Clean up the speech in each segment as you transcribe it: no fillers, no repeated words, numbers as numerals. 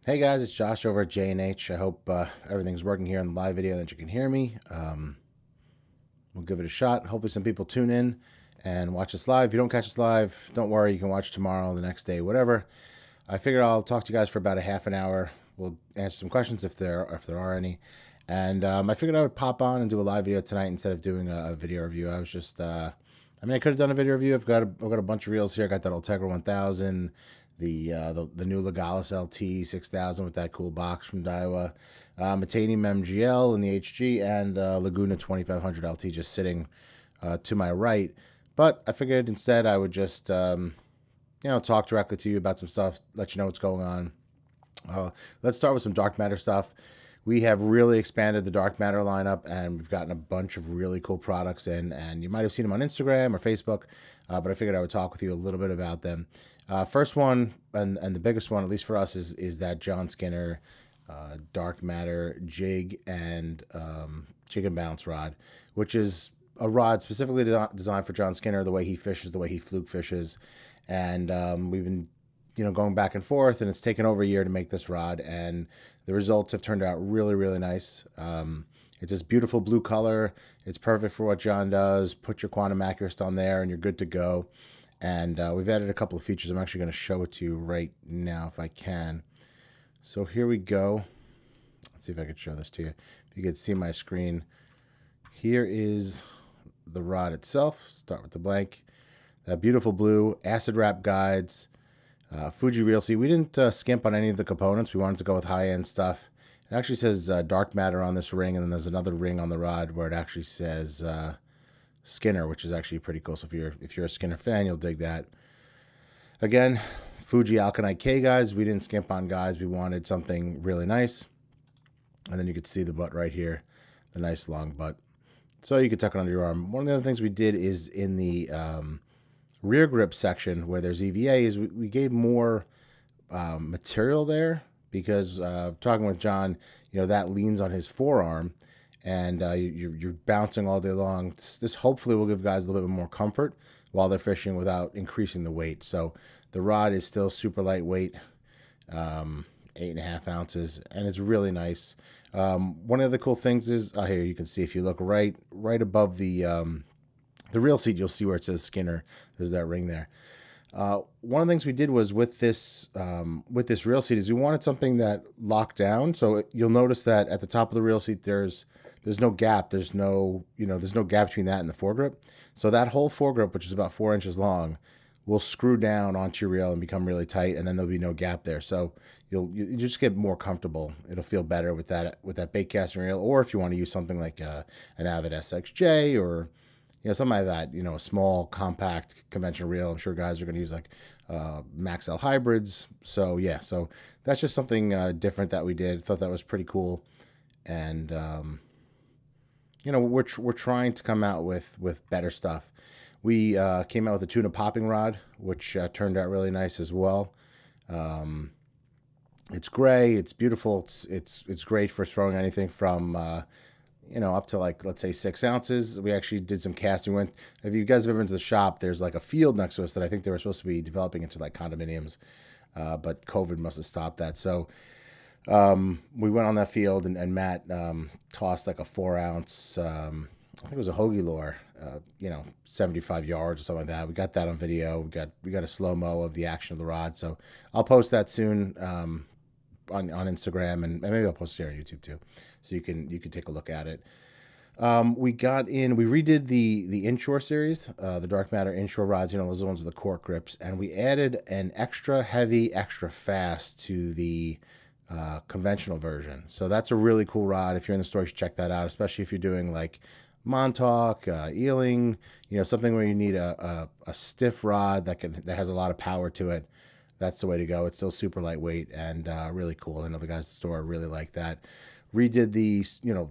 Hey guys, it's Josh over at J&H. I hope everything's working here in the live video that you can hear me. We'll give it a shot. Hopefully some people tune in and watch us live. If you don't catch us live, don't worry. You can watch tomorrow, the next day, whatever. I figured I'll talk to you guys for about a half an hour. We'll answer some questions if there are any. And I figured I would pop on and do a live video tonight instead of doing a video review. I was just, I could have done a video review. I've got a bunch of reels here. I got that Ultegra 1000, the new Legalis LT 6000 with that cool box from Daiwa, Titanium MGL in the HG, and Laguna 2500 LT just sitting to my right. But I figured instead I would just talk directly to you about some stuff, let you know what's going on. Let's start with some dark matter stuff. We have really expanded the dark matter lineup, and we've gotten a bunch of really cool products in, and you might have seen them on Instagram or Facebook, but I figured I would talk with you a little bit about them. First one, and the biggest one, at least for us, is that John Skinner dark matter jig and bounce rod, which is a rod specifically designed for John Skinner, the way he fishes, the way he fluke fishes. And we've been going back and forth, and it's taken over a year to make this rod, and the results have turned out really, really nice. It's this beautiful blue color. It's perfect for what John does. Put your quantum accuracy on there, and you're good to go. And we've added a couple of features. I'm actually going to show it to you right now if I can. So here we go. Let's see if I can show this to you. If you could see my screen. Here is the rod itself. Start with the blank. That beautiful blue, acid wrap guides, Fuji reel seat. We didn't skimp on any of the components. We wanted to go with high-end stuff. It actually says dark matter on this ring, and then there's another ring on the rod where it actually says Skinner, which is actually pretty cool. So if you're a Skinner fan, you'll dig that. Again, Fuji Alkanite K guys. We didn't skimp on guys. We wanted something really nice. And then you could see the butt right here, the nice long butt. So you could tuck it under your arm. One of the other things we did is in the rear grip section where there's EVA is we gave more material there because talking with John, that leans on his forearm, and you're bouncing all day long. This hopefully will give guys a little bit more comfort while they're fishing without increasing the weight. So the rod is still super lightweight, 8.5 ounces, and it's really nice. One of the cool things is here you can see if you look right above the reel seat, you'll see where it says Skinner. There's that ring there. One of the things we did was with this reel seat is we wanted something that locked down. So you'll notice that at the top of the reel seat, there's no gap. There's no gap between that and the foregrip. So that whole foregrip, which is about 4 inches long, will screw down onto your reel and become really tight, and then there'll be no gap there. So you just get more comfortable. It'll feel better with that bait casting reel, or if you want to use something like an Avid SXJ or something like that, a small, compact, conventional reel. I'm sure guys are going to use like Max L hybrids. So yeah, so that's just something different that we did. Thought that was pretty cool, and we're trying to come out with better stuff. We came out with a Tuna popping rod, which turned out really nice as well. It's gray. It's beautiful. It's great for throwing anything from up to like, let's say 6 ounces. We actually did some casting. If you guys have ever been to the shop, there's like a field next to us that I think they were supposed to be developing into like condominiums, but COVID must have stopped that. So we went on that field, and Matt tossed like a 4 ounce, I think it was a hoagie lure, 75 yards or something like that. We got that on video. We got a slow-mo of the action of the rod. So I'll post that soon on Instagram, and maybe I'll post it here on YouTube too, so you can take a look at it. We redid the inshore series, the dark matter inshore rods, those are the ones with the cork grips, and we added an extra heavy, extra fast to the conventional version. So that's a really cool rod. If you're in the store, you should check that out, especially if you're doing like Montauk, eeling, something where you need a stiff rod that has a lot of power to it. That's the way to go. It's still super lightweight and really cool. I know the guys at the store really like that. Redid the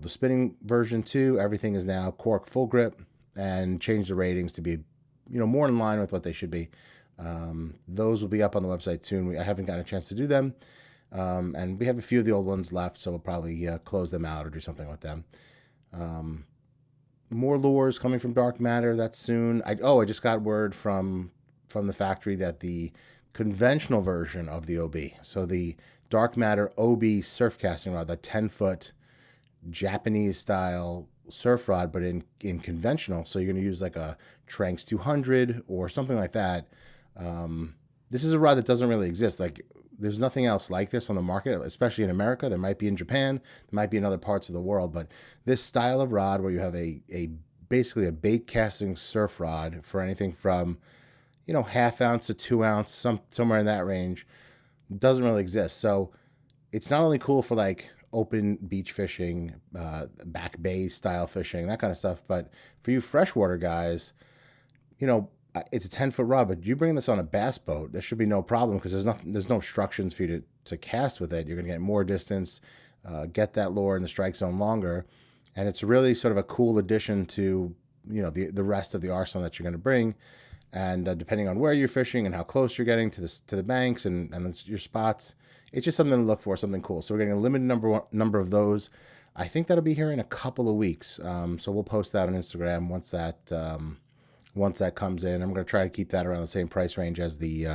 spinning version too. Everything is now cork full grip, and changed the ratings to be more in line with what they should be. Those will be up on the website soon. I haven't gotten a chance to do them, and we have a few of the old ones left, so we'll probably close them out or do something with them. More lures coming from dark matter. That's soon. I just got word from the factory that the conventional version of the OB, so the dark matter OB surf casting rod, that 10-foot Japanese style surf rod, but in conventional. So you're going to use like a Tranx 200 or something like that. This is a rod that doesn't really exist. Like, there's nothing else like this on the market, especially in America. There might be in Japan, there might be in other parts of the world, but this style of rod where you have a basically a bait casting surf rod for anything from, you know, 1/2 ounce to 2 ounce, somewhere in that range, doesn't really exist. So it's not only cool for like open beach fishing, back bay style fishing, that kind of stuff, but for you freshwater guys, you know, it's a 10-foot rod, but you bring this on a bass boat, there should be no problem because there's no obstructions for you to cast with it. You're going to get more distance, get that lure in the strike zone longer, and it's really sort of a cool addition to, you know, the rest of the arsenal that you're going to bring. And depending on where you're fishing and how close you're getting to the banks and your spots, it's just something to look for, something cool. So we're getting a limited number of those. I think that'll be here in a couple of weeks. So we'll post that on Instagram once that comes in. I'm going to try to keep that around the same price range as the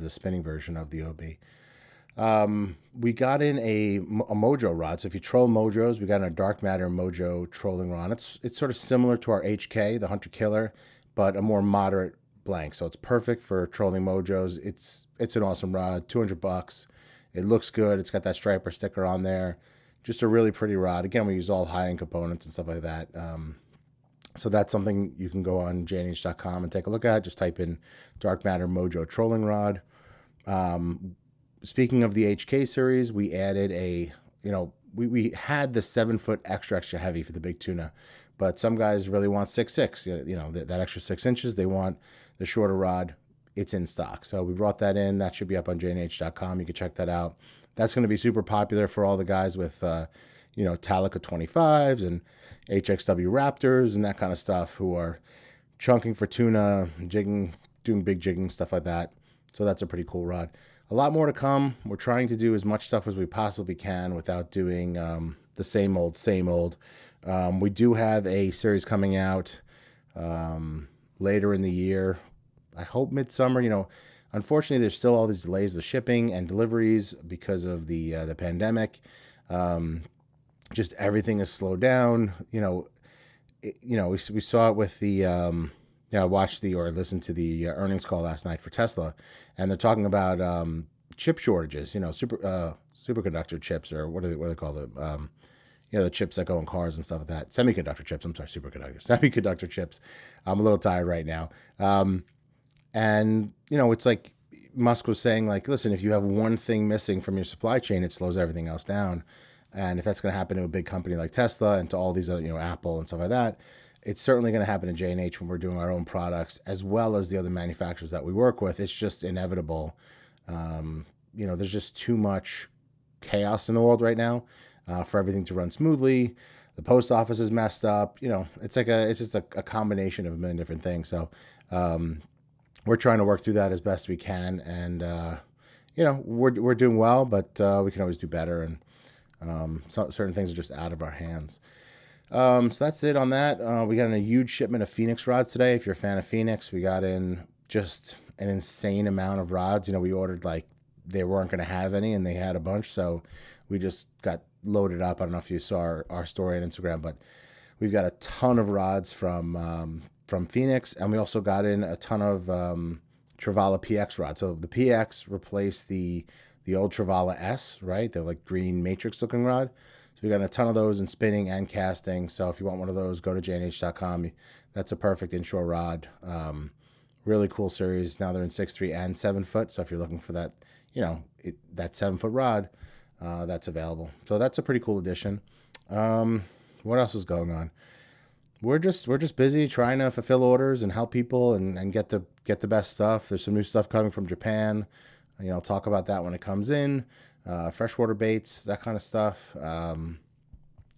spinning version of the OB. We got in a Mojo rod. So if you troll Mojos, we got in a dark matter Mojo trolling rod. It's sort of similar to our HK, the Hunter Killer, but a more moderate blank. So it's perfect for trolling Mojos. It's an awesome rod, $200. It looks good. It's got that striper sticker on there. Just a really pretty rod. Again, we use all high-end components and stuff like that. So that's something you can go on jnh.com and take a look at. Just type in dark matter Mojo trolling rod. Speaking of the HK series, we added we had the 7-foot extra heavy for the big tuna, but some guys really want 6.6, you know, that extra 6 inches. They want the shorter rod. It's in stock. So we brought that in. That should be up on jnh.com. You can check that out. That's going to be super popular for all the guys with, Talica 25s and HXW Raptors and that kind of stuff who are chunking for tuna, jigging, doing big jigging, stuff like that. So that's a pretty cool rod. A lot more to come. We're trying to do as much stuff as we possibly can without doing the same old. We do have a series coming out later in the year. I hope midsummer. You know, unfortunately, there's still all these delays with shipping and deliveries because of the pandemic. Just everything is slowed down. We saw it with the. I watched or listened to the earnings call last night for Tesla, and they're talking about chip shortages. You know, superconductor chips, or what do they call them? The chips that go in cars and stuff like that. Semiconductor chips. I'm sorry, semiconductor chips. I'm a little tired right now. And it's like Musk was saying, like, listen, if you have one thing missing from your supply chain, it slows everything else down. And if that's going to happen to a big company like Tesla and to all these other, Apple and stuff like that, it's certainly going to happen in J&H when we're doing our own products, as well as the other manufacturers that we work with. It's just inevitable. There's just too much chaos in the world right now for everything to run smoothly. The post office is messed up. It's just a combination of a million different things. So we're trying to work through that as best we can. And, we're doing well, but we can always do better. And certain things are just out of our hands. So that's it on that. We got in a huge shipment of Phoenix rods today. If you're a fan of Phoenix, we got in just an insane amount of rods. We ordered like they weren't going to have any, and they had a bunch. So we just got loaded up. I don't know if you saw our story on Instagram, but we've got a ton of rods from Phoenix, and we also got in a ton of Travala PX rods. So the PX replaced the old Travala S, right? They're like green matrix looking rod. So we got a ton of those in spinning and casting. So if you want one of those, go to jnh.com. That's a perfect inshore rod. Really cool series. Now they're in 6.3 and 7-foot. So if you're looking for that, that 7-foot rod, that's available. So that's a pretty cool addition. What else is going on? We're just busy trying to fulfill orders and help people and get the best stuff. There's some new stuff coming from Japan. I'll talk about that when it comes in. Freshwater baits, that kind of stuff.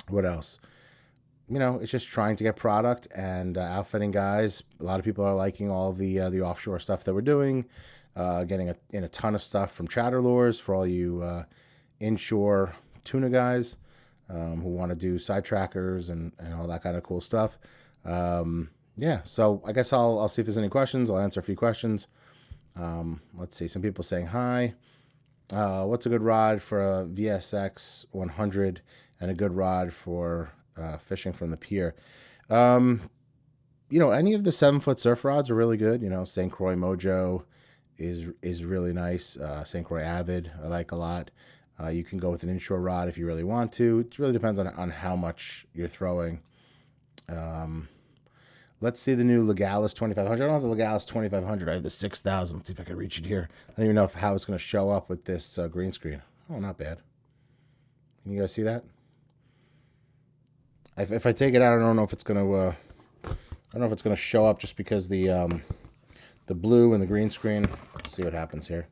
What else? It's just trying to get product and outfitting guys. A lot of people are liking all of the offshore stuff that we're doing. Getting in a ton of stuff from Chatter Lures for all you inshore tuna guys who want to do side trackers and all that kind of cool stuff. So I guess I'll see if there's any questions. I'll answer a few questions. Let's see. Some people saying hi. What's a good rod for a VSX 100 and a good rod for fishing from the pier? Um, any of the 7-foot surf rods are really good. St. Croix Mojo is really nice. St. Croix Avid I like a lot. You can go with an inshore rod if you really want to. It really depends on how much you're throwing. Let's see the new Legalis 2500. I don't have the Legalis 2500. I have the 6000. Let's see if I can reach it here. I don't even know how it's going to show up with this green screen. Oh, not bad. Can you guys see that? If I take it out, I don't know if it's going to. I don't know if it's going to show up just because the blue and the green screen. Let's see what happens here.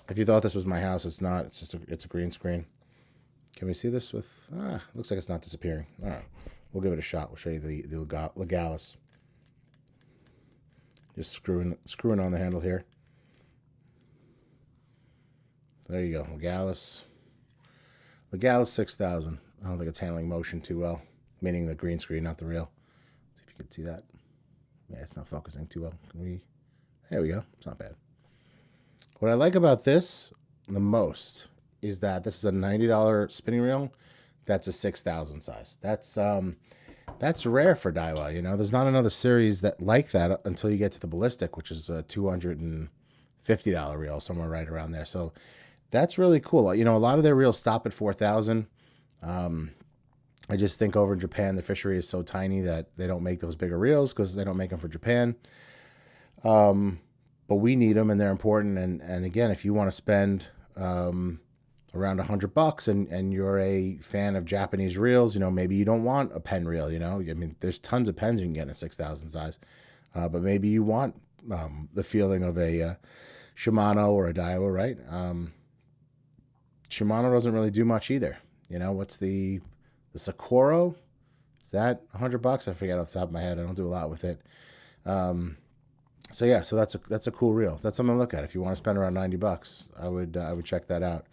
If you thought this was my house, it's not. It's just it's a green screen. Can we see this with? Looks like it's not disappearing. All right, we'll give it a shot. We'll show you the Legalis. Just screwing on the handle here. There you go, Legalis 6000. I don't think it's handling motion too well, meaning the green screen, not the reel. Let's see if you can see that. Yeah, it's not focusing too well. There we go. It's not bad. What I like about this the most is that this is a $90 spinning reel. That's a 6000 size. That's rare for Daiwa. There's not another series that like that until you get to the ballistic, which is a $250 reel, somewhere right around there. So that's really cool. A lot of their reels stop at 4,000. I just think over in Japan, the fishery is so tiny that they don't make those bigger reels because they don't make them for Japan. But we need them and they're important. And again, if you want to spend around $100 and you're a fan of Japanese reels, maybe you don't want a Penn reel, I mean, there's tons of Penns you can get in a 6000 size, but maybe you want the feeling of a Shimano or a Daiwa, right? Shimano doesn't really do much either. What's the Socorro? Is that $100? I forget off the top of my head. I don't do a lot with it. So yeah, so that's a cool reel. That's something to look at if you want to spend around $90. I would check that out.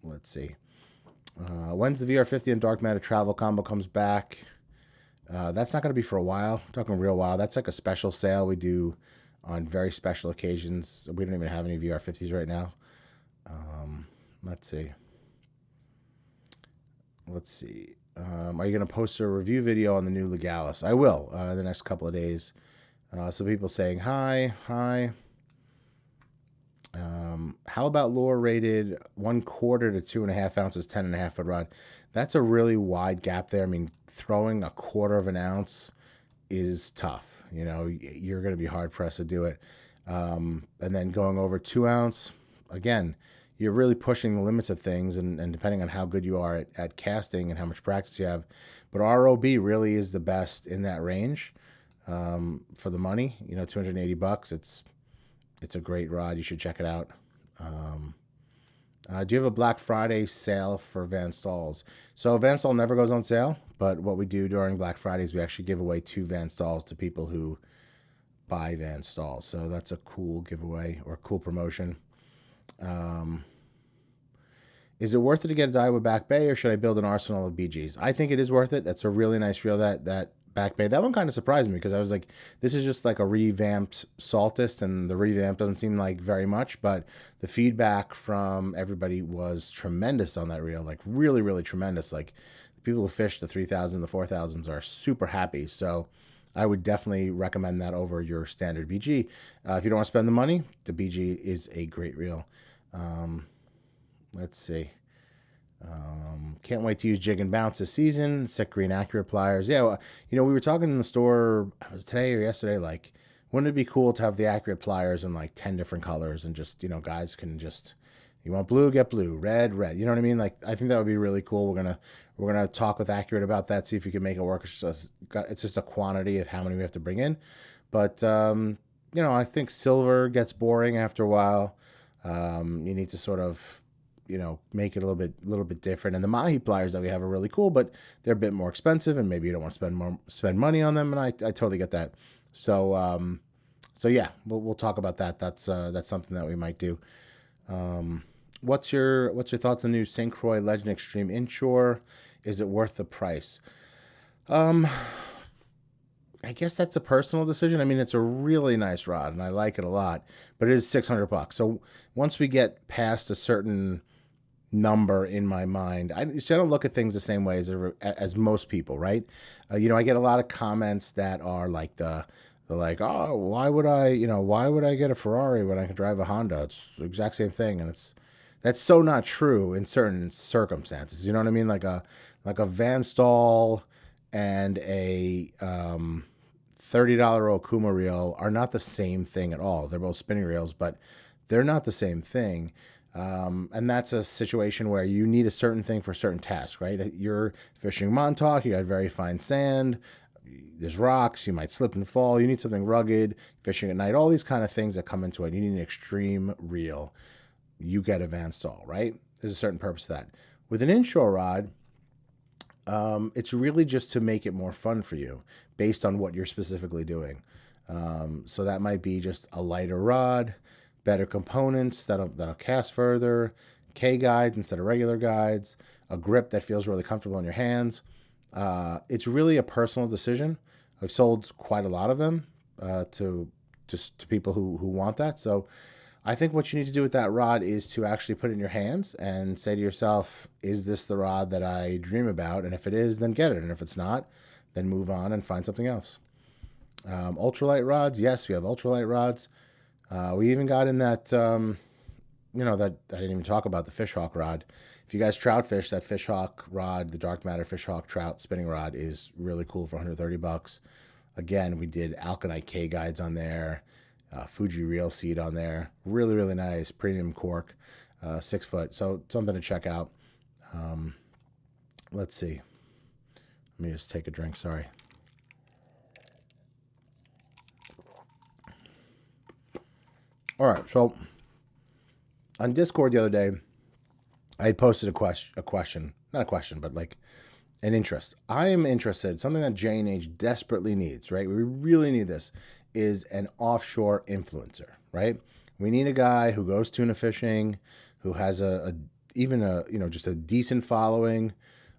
Let's see. When's the VR50 and dark matter travel combo comes back? That's not going to be for a while. I'm talking real while. That's like a special sale we do on very special occasions. We don't even have any VR50s right now. Let's see. Are you going to post a review video on the new Legalis? I will the next couple of days. Some people saying hi. How about lure rated 1/4 to 2.5 ounces, 10.5 foot rod? That's a really wide gap there. I mean, throwing 1/4 of an ounce is tough. You're going to be hard pressed to do it. And then going over 2 ounce, again, you're really pushing the limits of things, and depending on how good you are at casting and how much practice you have. But ROB really is the best in that range for the money. $280. It's a great rod. You should check it out. Do you have a Black Friday sale for Van Stalls? So Van Stall never goes on sale, but what we do during Black Friday is we actually give away 2 Van Stalls to people who buy Van Stalls. So that's a cool giveaway or cool promotion. Is it worth it to get a Daiwa back bay, or should I build an arsenal of BGs? I think it is worth it. That's a really nice reel, that back bay. That one kind of surprised me because I was like, this is just like a revamped Saltist, and the revamp doesn't seem like very much, but the feedback from everybody was tremendous on that reel, like really, really tremendous. Like the people who fish the 3000, the 4000s are super happy. So I would definitely recommend that over your standard BG. If you don't want to spend the money, the BG is a great reel. Let's see. Can't wait to use jig and bounce this season. Sick green accurate pliers. Yeah, well, we were talking in the store today or yesterday, like, wouldn't it be cool to have the accurate pliers in like 10 different colors and just, guys can just, you want blue, get blue, red, red. You know what I mean? Like, I think that would be really cool. We're gonna talk with Accurate about that, see if we can make it work. It's just a quantity of how many we have to bring in. But I think silver gets boring after a while. You need to sort of, make it a little bit different. And the Mahi pliers that we have are really cool, but they're a bit more expensive, and maybe you don't want to spend money on them. And I totally get that. So yeah, we'll talk about that. That's something that we might do. What's your thoughts on the new St. Croix Legend Extreme Inshore? Is it worth the price? I guess that's a personal decision. I mean, it's a really nice rod, and I like it a lot, but it is $600. So once we get past a certain number in my mind, I don't look at things the same way as most people, right? I get a lot of comments that are like they're like, oh, why would I get a Ferrari when I can drive a Honda? It's the exact same thing, and that's so not true in certain circumstances. You know what I mean? Like a Van Staal and a $30 Okuma reel are not the same thing at all. They're both spinning reels, but they're not the same thing. And that's a situation where you need a certain thing for a certain task, right? You're fishing Montauk, you got very fine sand, there's rocks, you might slip and fall, you need something rugged, fishing at night, all these kind of things that come into it. You need an extreme reel. You get a Van Staal, right? There's a certain purpose to that. With an inshore rod, it's really just to make it more fun for you based on what you're specifically doing. So that might be just a lighter rod, better components that'll cast further, K-guides instead of regular guides, a grip that feels really comfortable in your hands. It's really a personal decision. I've sold quite a lot of them to people who want that. So I think what you need to do with that rod is to actually put it in your hands and say to yourself, is this the rod that I dream about? And if it is, then get it. And if it's not, then move on and find something else. Ultralight rods. Yes, we have ultralight rods. We even got in that, that I didn't even talk about, the fishhawk rod. If you guys trout fish, that fishhawk rod, the dark matter fishhawk trout spinning rod is really cool for $130. Again, we did Alkanite K guides on there, Fuji reel seed on there. Really, really nice premium cork, 6 foot. So something to check out. Let's see. Let me just take a drink. Sorry. All right. So on Discord the other day, I had posted a question, not a question, but like an interest. I am interested, something that J&H desperately needs, right? We really need this, is an offshore influencer, right? We need a guy who goes tuna fishing, who has just a decent following,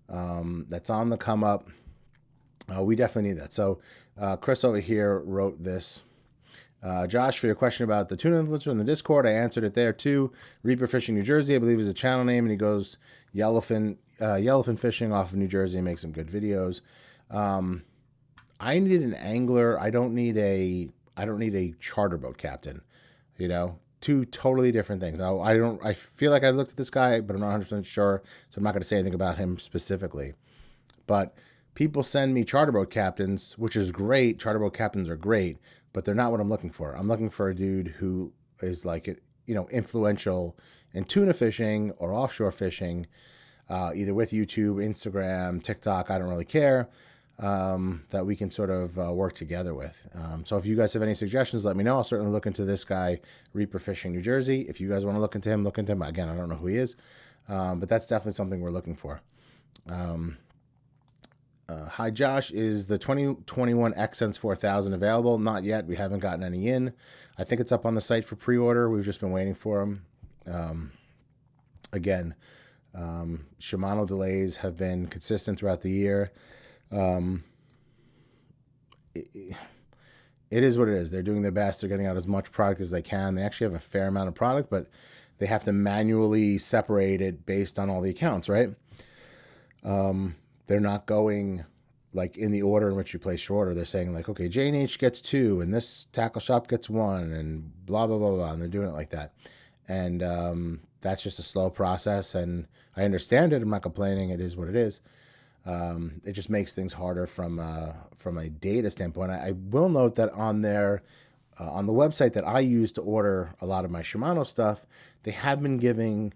that's on the come up. We definitely need that. So Chris over here wrote this. Josh, for your question about the tuna influencer in the Discord, I answered it there too. Reaper Fishing New Jersey, I believe, is a channel name, and he goes yellowfin fishing off of New Jersey and makes some good videos. I need an angler. I don't need a charter boat captain. Two totally different things. Now, I feel like I looked at this guy, but I'm not 100% sure, so I'm not going to say anything about him specifically. But people send me charter boat captains, which is great. Charter boat captains are great, but they're not what I'm looking for. I'm looking for a dude who is like, influential in tuna fishing or offshore fishing, either with YouTube, Instagram, TikTok, I don't really care, that we can sort of work together with. So if you guys have any suggestions, let me know. I'll certainly look into this guy, Reaper Fishing New Jersey. If you guys want to look into him. Again, I don't know who he is, but that's definitely something we're looking for. Hi, Josh. Is the 2021 Xsense 4000 available? Not yet. We haven't gotten any in. I think it's up on the site for pre-order. We've just been waiting for them. Again, Shimano delays have been consistent throughout the year. It is what it is. They're doing their best. They're getting out as much product as they can. They actually have a fair amount of product, but they have to manually separate it based on all the accounts, right? They're not going like in the order in which you place your order. They're saying like, okay, J&H gets 2 and this tackle shop gets 1 and blah, blah, blah, blah. And they're doing it like that. And that's just a slow process. And I understand it. I'm not complaining. It is what it is. It just makes things harder from a data standpoint. I will note that on the website that I use to order a lot of my Shimano stuff, they have been giving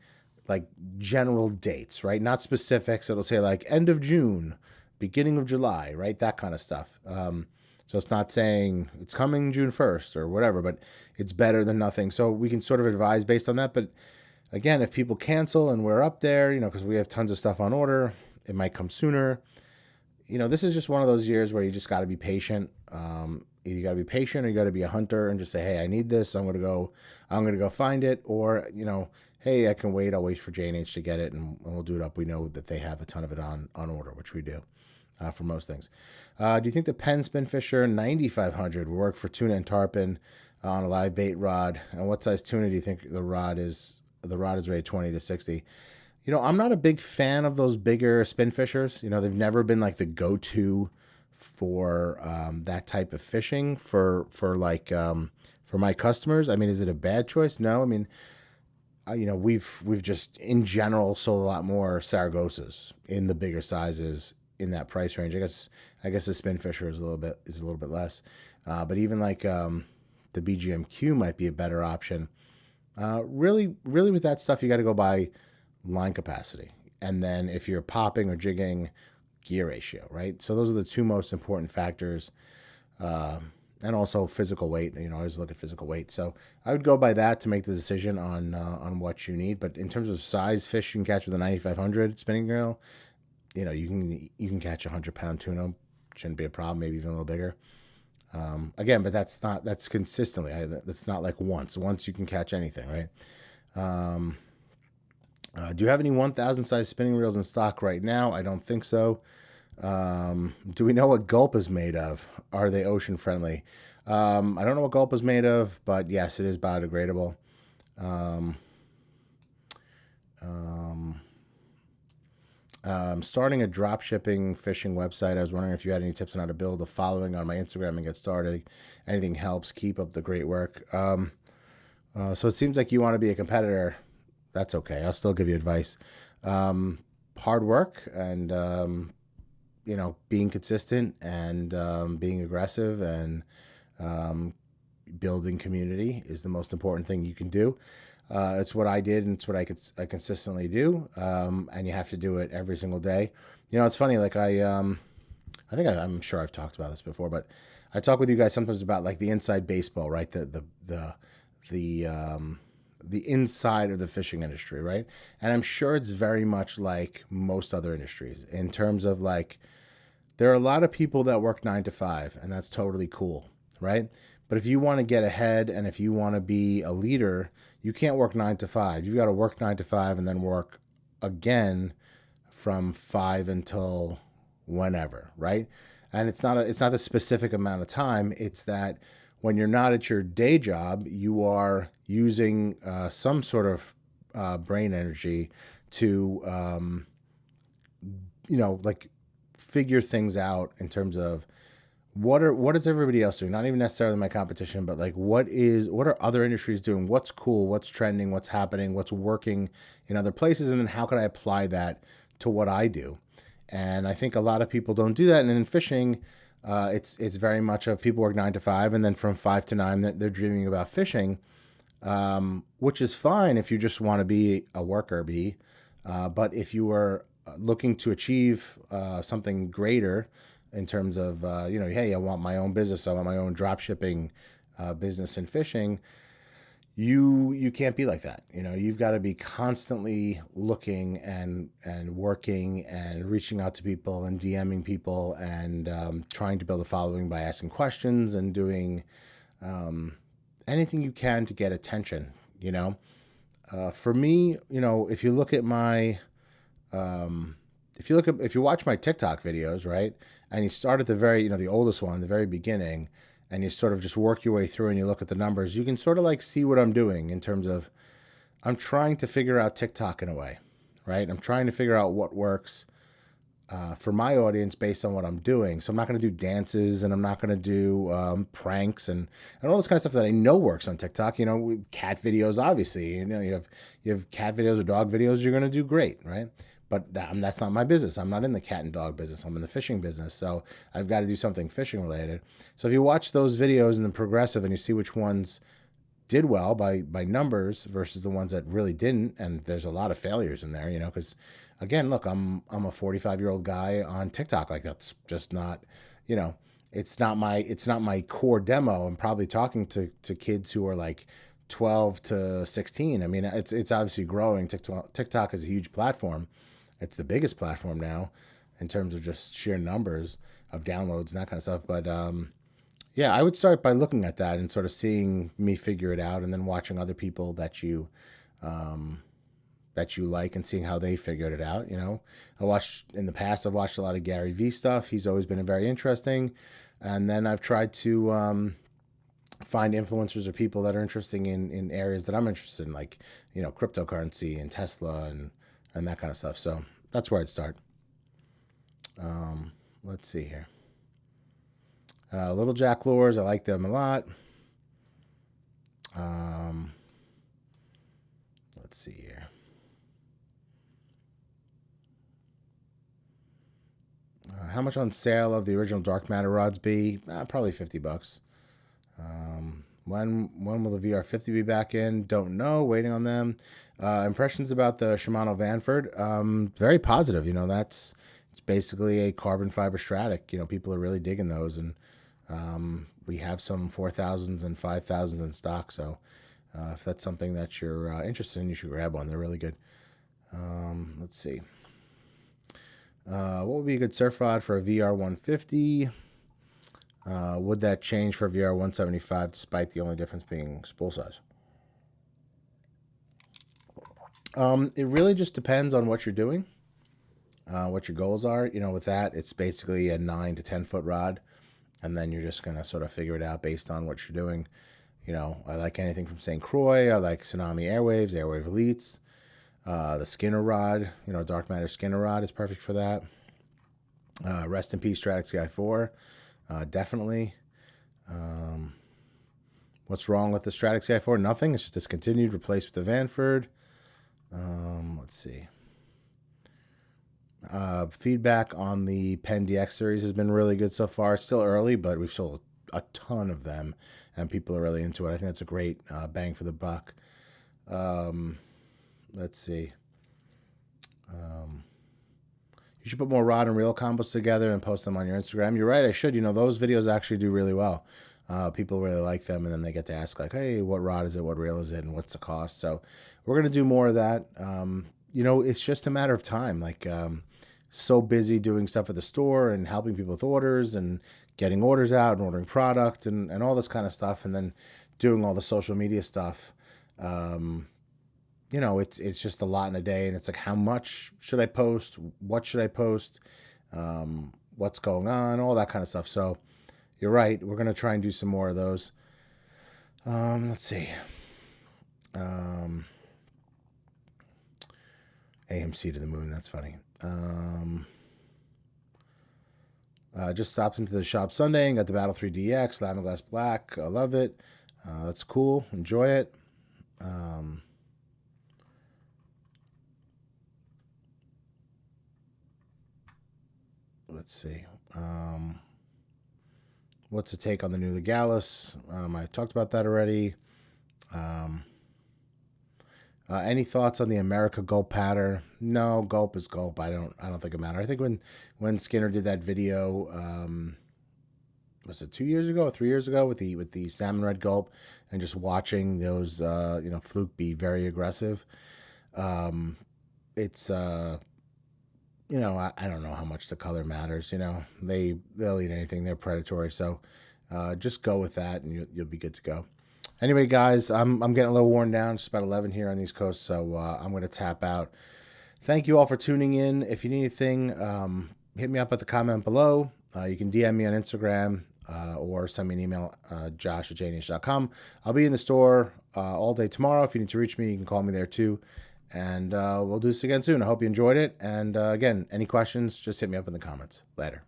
like general dates, right? Not specifics. It'll say like end of June, beginning of July, right? That kind of stuff. So it's not saying it's coming June 1st or whatever, but it's better than nothing. So we can sort of advise based on that. But again, if people cancel and we're up there, because we have tons of stuff on order, it might come sooner. This is just one of those years where you just got to be patient. Either you got to be patient or you got to be a hunter and just say, hey, I need this. I'm going to go find it. Or, hey, I can wait. I'll wait for J&H to get it and we'll do it up. We know that they have a ton of it on order, which we do. for most things. Do you think the Penn Spin Fisher 9500 will work for tuna and tarpon on a live bait rod? And what size tuna do you think the rod is? The rod is rated 20 to 60. I'm not a big fan of those bigger spin fishers. They've never been like the go-to for that type of fishing for my customers. I mean, is it a bad choice? No. I mean, we've just in general sold a lot more Saragosas in the bigger sizes in that price range. I guess the spin fisher is a little bit less, but even like the BGMQ might be a better option. Really with that stuff, you got to go by line capacity, and then if you're popping or jigging, gear ratio, right? So those are the two most important factors. And also physical weight. I always look at physical weight. So I would go by that to make the decision on what you need. But in terms of size fish you can catch with a 9500 spinning reel, you can catch a 100-pound tuna. Shouldn't be a problem. Maybe even a little bigger. Again, but that's consistently. That's not like once. Once you can catch anything, right? Do you have any 1000 size spinning reels in stock right now? I don't think so. Do we know what Gulp is made of? Are they ocean friendly? I don't know what Gulp is made of, but yes, it is biodegradable. Starting a drop shipping fishing website. I was wondering if you had any tips on how to build a following on my Instagram and get started. Anything helps. Keep up the great work. So it seems like you want to be a competitor. That's okay. I'll still give you advice. Hard work and, being consistent and being aggressive and building community is the most important thing you can do. It's what I did, and it's what I consistently do. And you have to do it every single day. It's funny. Like I'm sure I've talked about this before, but I talk with you guys sometimes about like the inside baseball, right? The inside of the fishing industry, right? And I'm sure it's very much like most other industries in terms of like, there are a lot of people that work 9 to 5, and that's totally cool, right? But if you want to get ahead and if you want to be a leader, you can't work 9 to 5. You've got to work 9 to 5 and then work again from 5 until whenever, right? And it's not a specific amount of time. It's that when you're not at your day job, you are using some sort of brain energy to, like figure things out in terms of what is everybody else doing? Not even necessarily my competition, but like what are other industries doing? What's cool? What's trending? What's happening? What's working in other places? And then how can I apply that to what I do? And I think a lot of people don't do that. And in fishing, it's very much of people work 9 to 5, and then from 5 to 9, they're dreaming about fishing, which is fine if you just want to be a worker bee. But if you are looking to achieve something greater in terms of, hey, I want my own business, I want my own drop shipping business in fishing, you can't be like that. You've got to be constantly looking and working and reaching out to people and DMing people and trying to build a following by asking questions and doing anything you can to get attention. For me, if you look at my if you watch my TikTok videos, right, and you start at the very, the oldest one, the very beginning, and you sort of just work your way through and you look at the numbers, you can sort of like see what I'm doing in terms of I'm trying to figure out TikTok in a way, right? I'm trying to figure out what works for my audience based on what I'm doing. So I'm not going to do dances, and I'm not going to do pranks and all this kind of stuff that I know works on TikTok. With cat videos, obviously, you have cat videos or dog videos, you're going to do great, right? But that's not my business. I'm not in the cat and dog business. I'm in the fishing business. So I've got to do something fishing related. So if you watch those videos and then progressive and you see which ones did well by numbers versus the ones that really didn't, and there's a lot of failures in there, because again, look, I'm a 45-year-old guy on TikTok. Like that's just not, it's not my core demo. I'm probably talking to kids who are like 12 to 16. I mean, it's obviously growing. TikTok is a huge platform. It's the biggest platform now in terms of just sheer numbers of downloads and that kind of stuff. But yeah, I would start by looking at that and sort of seeing me figure it out, and then watching other people that you that you like and seeing how they figured it out. You know, in the past, I've watched a lot of Gary Vee stuff. He's always been very interesting. And then I've tried to find influencers or people that are interesting in areas that I'm interested in, like, you know, cryptocurrency and Tesla and that kind of stuff. So that's where I'd start. Let's see here. Little Jack lures, I like them a lot. Let's see here. How much on sale of the original dark matter rods be? Probably $50. When will the VR50 be back in? Don't know. Waiting on them. Impressions about the Shimano Vanford? Very positive. You know, it's basically a carbon fiber Stratic. You know, people are really digging those, and we have some 4000s and 5000s in stock. So if that's something that you're interested in, you should grab one. They're really good. Let's see. What would be a good surf rod for a VR150? Would that change for VR175 despite the only difference being spool size? It really just depends on what you're doing, what your goals are. You know, with that, it's basically a 9 to 10 foot rod, and then you're just going to sort of figure it out based on what you're doing. You know, I like anything from St. Croix. I like Tsunami Airwaves, Airwave Elites. The Skinner rod, you know, Dark Matter Skinner rod is perfect for that. Rest in peace, Stratic Sky 4. Definitely. What's wrong with the Stratic Sky 4? Nothing. It's just discontinued, replaced with the Vanford. Let's see. Feedback on the Penn DX series has been really good so far. It's still early, but we've sold a ton of them, and people are really into it. I think that's a great bang for the buck. Let's see. You should put more rod and reel combos together and post them on your Instagram. You're right, I should. You know, those videos actually do really well. People really like them, and then they get to ask, like, hey, what rod is it, what reel is it, and what's the cost? So we're going to do more of that. You know, it's just a matter of time. Like, so busy doing stuff at the store and helping people with orders and getting orders out and ordering product and all this kind of stuff, and then doing all the social media stuff. You know, it's just a lot in a day, and it's like, how much should I post? What should I post? What's going on? All that kind of stuff. So you're right. We're going to try and do some more of those. Let's see. AMC to the moon. That's funny. Just stopped into the shop Sunday and got the Battle 3 DX, Lamiglass Black. I love it. That's cool. Enjoy it. Let's see. What's the take on the new Legalis? I talked about that already. Any thoughts on the America Gulp pattern? No, Gulp is Gulp. I don't think it matters. I think when Skinner did that video, was it 2 years ago or 3 years ago with the salmon red Gulp, and just watching those you know, fluke be very aggressive. It's you know, I don't know how much the color matters. You know, they'll eat anything. They're predatory. So just go with that, and you'll be good to go. Anyway, guys, I'm getting a little worn down. It's about 11 here on the East Coast, so I'm going to tap out. Thank you all for tuning in. If you need anything, hit me up at the comment below. You can DM me on Instagram or send me an email, josh@jnh.com. I'll be in the store all day tomorrow. If you need to reach me, you can call me there too. And we'll do this again soon. I hope you enjoyed it. And again, any questions, just hit me up in the comments. Later.